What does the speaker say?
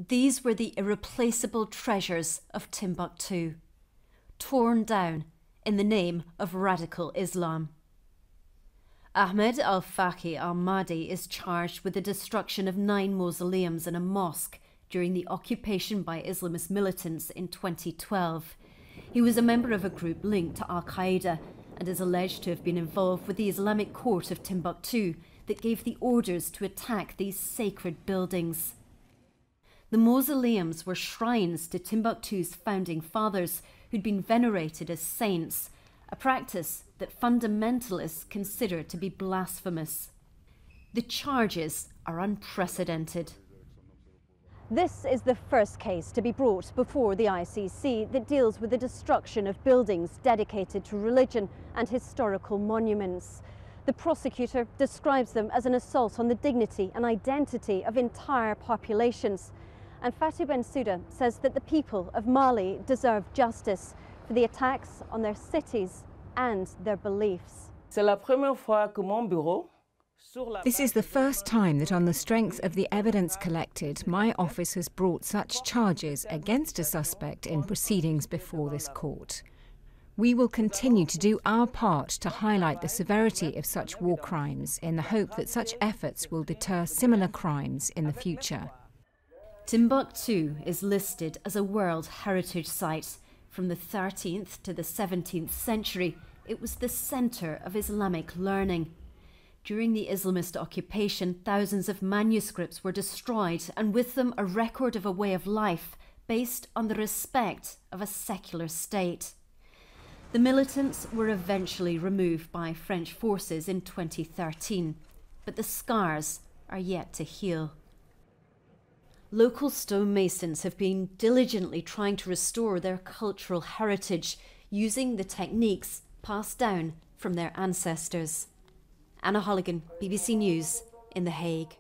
These were the irreplaceable treasures of Timbuktu, torn down in the name of radical Islam. Ahmed al-Faqi al-Mahdi is charged with the destruction of 9 mausoleums and a mosque during the occupation by Islamist militants in 2012. He was a member of a group linked to Al-Qaeda and is alleged to have been involved with the Islamic court of Timbuktu that gave the orders to attack these sacred buildings. The mausoleums were shrines to Timbuktu's founding fathers who'd been venerated as saints, a practice that fundamentalists consider to be blasphemous. The charges are unprecedented. This is the first case to be brought before the ICC that deals with the destruction of buildings dedicated to religion and historical monuments. The prosecutor describes them as an assault on the dignity and identity of entire populations. And Fatou Bensouda says that the people of Mali deserve justice for the attacks on their cities and their beliefs. C'est la première fois que mon bureau. This is the first time that on the strength of the evidence collected, my office has brought such charges against a suspect in proceedings before this court. We will continue to do our part to highlight the severity of such war crimes in the hope that such efforts will deter similar crimes in the future. Timbuktu is listed as a World Heritage Site. From the 13th to the 17th century, it was the centre of Islamic learning. During the Islamist occupation, thousands of manuscripts were destroyed, and with them a record of a way of life based on the respect of a secular state. The militants were eventually removed by French forces in 2013, but the scars are yet to heal. Local stonemasons have been diligently trying to restore their cultural heritage using the techniques passed down from their ancestors. Anna Holligan, BBC News, in The Hague.